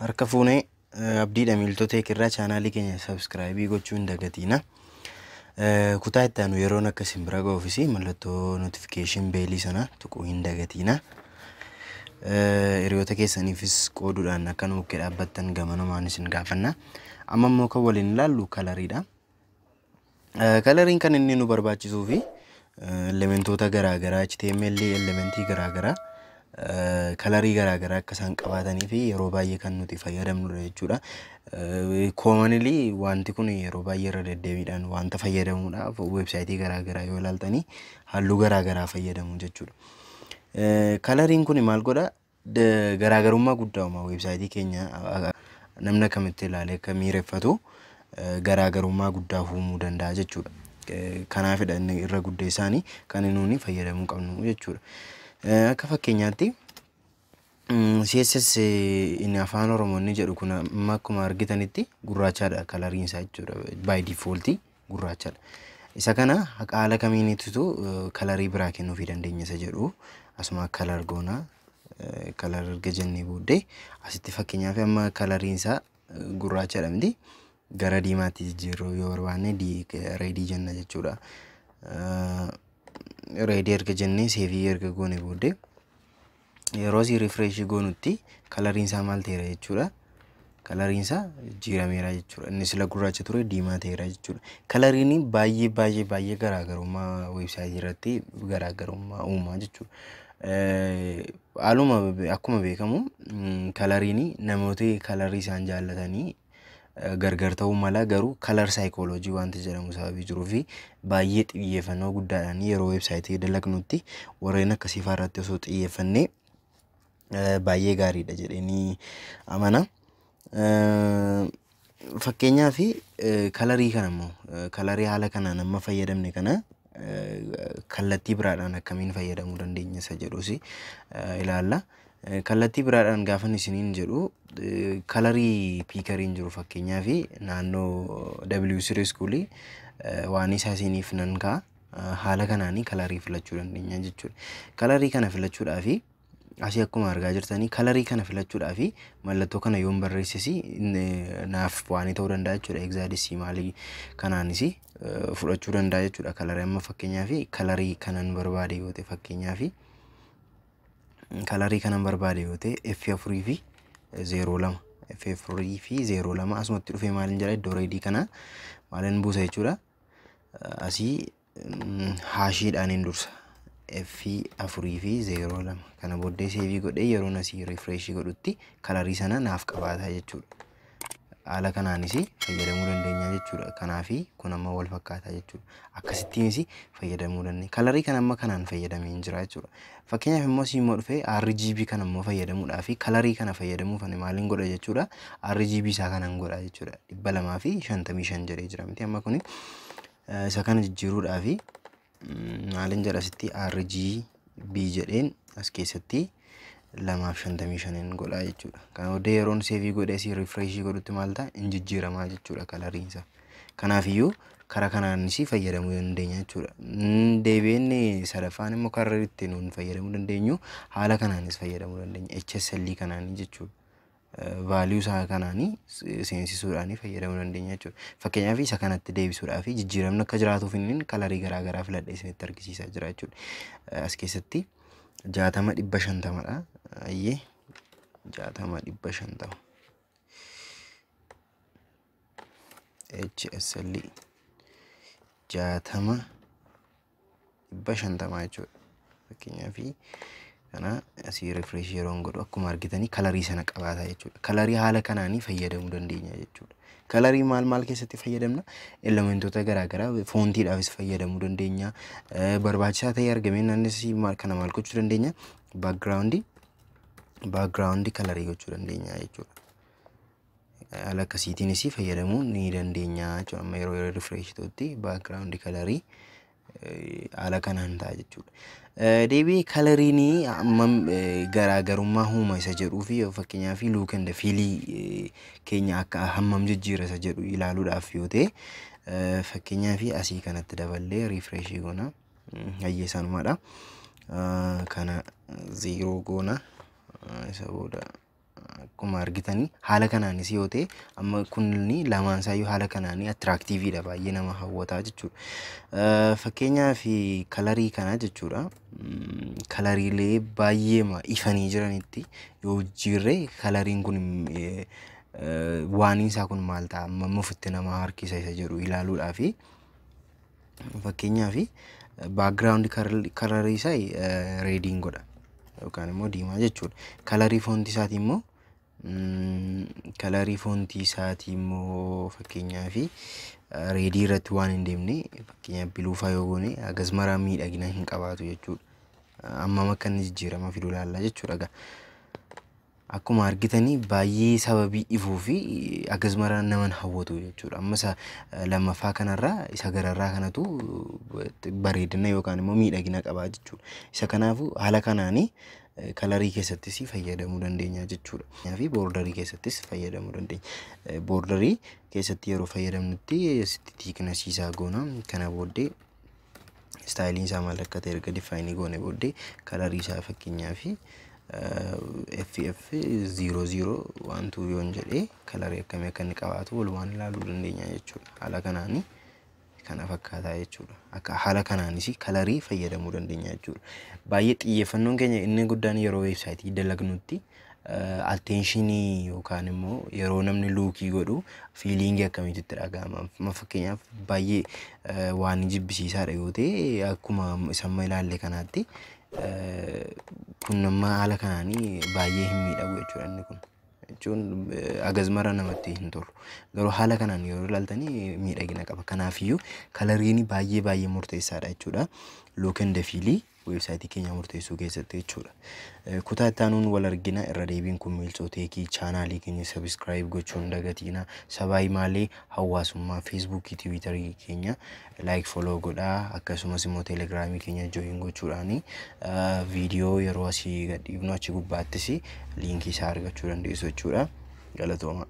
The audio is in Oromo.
Harka fuunee abdiidha miiltota irraa chaanaalii keenya subscribe gochuu hin dagatina. Kutaa itti aanu yeroon akka simbira ga'uufis mallattoo notification beelii sana tuquu hin dagatina. Hiriyoota keessaniifis qooduudhaan akka nu bukkee dhaabbattan gamanumaan isin gaafanna. Amma immoo kan waliin ilaallu kalariidha. Kalariin kan inni nu barbaachisuu fi elementoota garaagaraa HTML elementii garaagaraa kalarii garaagaraa akka isaan qabaatanii fi yeroo baay'ee kan nuti fayyadamnudha jechuudha. Commonly wanti kun yeroo baay'ee irra deddeebiidhaan wanta fayyadamuudhaaf websaayitii garaagaraa yoo ilaaltanii halluu garaagaraa fayyadamu jechuudha. Kalariin kun maal godha? Garaagarummaa guddaa uuma websaayitii keenya namni kamitti ilaalee akka miireffatu garaagarummaa guddaa uumuu danda'a jechuudha. Kanaafidha inni irra guddeessaanii kan nuuni fayyadamuu qabnu jechuudha. Akka fakkeenyaatti CSS inni afaan Oromoon jedhu kun amma akkuma argitanitti gurraachadha kalariin isaa jechuudha. By default gurraachadha. Isa kana haala kamiinitu kalarii biraa kennuufii dandeenya isa jedhu asuma kalar goona kalar erga jennee booddee asitti fakkeenyaaf amma kalariin isaa gurraachadha miti gara diimaatti jijjiiruu yoo barbaanne reedii jenna jechuudha. Reedii erga jennee seevii erga goone booddee yeroo si refresh goonutti kalariin isaa maal ta'eera jechuudha. Kalariin isaa jijjiirameera jechuudha. Inni sila gurraacha ture diimaa ta'eera jechuudha. Kalariin baay'ee garaagarummaa websaayitii irratti garaagarummaa uumaa jechuudha. Haaluma akkuma beekamu kalariin namoota kalarii isaan jaallatanii gargar ta'uu mala garuu kalar saayikooloojii wanti jedhamu sababii jiruu fi baay'ee xiyyeeffannoo guddaadhaan yeroo websaayitii dalagnutti warreen akkasii irratti osoo xiyyeeffannee baay'ee gaariidha jedhanii amana. Fakkeenyaaf kalarii kana immoo kalarii haala kanaan amma fayyadamne kana kallattii biraadhaan akkamiin fayyadamuu dandeenya isa jedhus ilaalla. Kallattii biraadhaan gaafan isiniin jedhu kalarii piikariin jiru fakkeenyaaf naannoo W3 schoolii waan isaa isiniif nan ka'a haala kanaanii kalarii filachuu dandeenya jechuudha. Kalarii kana filachuudhaaf asii akkuma argaa jirtanii kalarii kana filachuudhaaf mallattoo kana yoon barreessisi naaf waan ta'uu danda'a jechuudha. Exaadisii maalii kanaanis fudhachuu danda'a jechuudha. Kalarii amma fakkeenyaaf kalarii kanan barbaade yoo ta'e fakkeenyaaf kalarii kanan barbaade yoo ta'e F4 fi 02 F4 fi 02 asumatti dhufee maalin jedha iddoo reedii kana maalin buusa jechuudha. Asii haashiidhaan hin dursa F4 fi 02 kana booddee seevii godhee yeroo asii refresh godhutti kalarii sana naaf qabaata jechuudha. Haala kanaanis fayyadamuu dandeenya jechuudha. Kanaafi kun amma wal fakkaata jechuudha. Akkasittiinis fayyadamuu dandeenya. Kalarii kana amma kanaan fayyadamee hin jira jechuudha. Fakkeenyaaf immoo siimmoo dhufee RGB kana immoo fayyadamuudhaaf kalarii kana fayyadamuuf maaliin godha jechuudha. RGB isaa kanan godha jechuudha. 255 jedhee jira miti amma kuni isa kana jijjiiruudhaaf maalin jedha asitti RGB jedheen as keessatti 255 godha jechuudha. Kana booddee yeroon seevii godhee si refresh godhutti maal ta'a hin jijjiiramaa jechuudha kalariin isaa. Kanaafiyyuu karaa kanaanis fayyadamuu dandeenya jechuudha. Deebiin sadaffaan immoo karaa ittiin nuun fayyadamuu dandeenyu haala kanaanis fayyadamuu dandeenya. HSL kanaanii jechuudha. Value isaa kanaanii seensisuudhaan fayyadamuu dandeenya jechuudha. Fakkeenyaaf isa kanatti deebisuudhaaf jijjiiramni akka jiraatuuf inni kalarii garaagaraa filadhee isinitti argisiisaa jira jechuudha. As keessatti 60-500 dha. Ayyee 60-500 HSL 60-500 jechuudha. Fakkeenyaaf kana asii refresh yeroon godhu akkuma argitanii kalarii sana qabaata jechuudha. Kalarii haala kanaanii fayyadamuu dandeenya jechuudha. Kalarii maal keessatti fayyadamna? Elementoota garaagaraa foontiidhaafis fayyadamuu dandeenya. Barbaachisaa ta'ee argamee naannis kana maal gochuu dandeenya? Background kalarii gochuu dandeenya jechuudha. Haala akkasiitiinis fayyadamuu ni dandeenya jechuudha. Amma yeroo refresh ta'utti background kalarii haala kanaan ta'a jechuudha. Deebii kalariin garaagarummaa uuma isa jedhuu fi fakkeenyaaf look and feel keenya akka hammam jijjiira isa jedhu ilaaluudhaaf yoo ta'e fakkeenyaaf asii kanatti daballee refresh goona hayyee sanumaadha. Kana 0 goona isa booda akkuma argitanii haala kanaanis yoo ta'e amma kunni lamaan isaayyuu haala kanaanii attraaktiiviidha baay'ee nama hawwataa jechuudha. Fakkeenyaaf kalarii kana jechuudha. Kalariilee baay'ee ifanii jiranitti yoo jirre kalariin kun waan isaa kun maal ta'a amma ofitti nama harkisa isa jedhu ilaaluudhaaf fakkeenyaaf background kalarii isaa reediin godha yookaan immoo diimaa jechuudha. Kalarii foontii isaatii immoo fakkeenyaaf reedii irratti waan hin deemne fakkeenyaaf biluufaa yoo goone hagas maraa miidhagina hin qabaatu jechuudha. Amma akka inni jijjiirama fiduu ilaalla jechuudha. Akkuma argitanii baay'ee sababii ifuu fi hagas maraa nama hawwatu jechuudha. Amma isa lammaffaa kanarraa isa gararraa kanatu bareedina yookaan immoo miidhagina qaba jechuudha. Isa kanaafuu haala kanaanii kalarii keessattis fayyadamuu dandeenya jechuudha. Fi boordarii keessattis fayyadamuu dandeenya. Boordarii keessatti yeroo fayyadamnutti tiiknasiisaa goona. Kana booddee istaayiliin isaa maal akka ta'e erga difaayinii goone booddee kalarii isaa fakkeenyaaf FF 0012 yoon jedhee kalarii akkamii akka inni qabaatu walumaan ilaaluu dandeenya jechuudha. Haala kanaanii kana fakkaataa jechuudha. Akka haala kanaanis kalarii fayyadamuu dandeenya jechuudha. Baay'ee xiyyeeffannoon keenya inni guddaan yeroo weebsaayitii dalagnutti attentionii yookaan immoo yeroo namni luukii godhu fiiliingii akkamiitu itti dhaga'ama. Fakkeenyaaf baay'ee waan jibbisiisaadha yoo ta'e akkuma isamma ilaalle kanaatti kun nama haala kanaanii baay'ee hin miidhagu jechuudha inni kun. Jechuun hagas mara namatti hin tolu. Garuu haala kanaan yeroo ilaaltanii miidhagina qaba. Kanaafiyyuu kalariin baay'ee murteessaadha jechuudha. Look and feel websaayitii keenya murteessuu keessatti jechuudha. Kutaa itti aanuun wal argina. Irra deebiin kun miiltooteekii chaanaalii keenya subscribe gochuun dagatiina. Sabaayi maalee hawaasummaa feesbuukii tiwiitarii keenya like follow godhaa. Akkasumas immoo teelegiraamii keenya join gochuudhaani viidiyoo yeroo asii gadhiifnu achi gubbaattis liinkii isaa argachuu dandeessu jechuudha. Galatooma.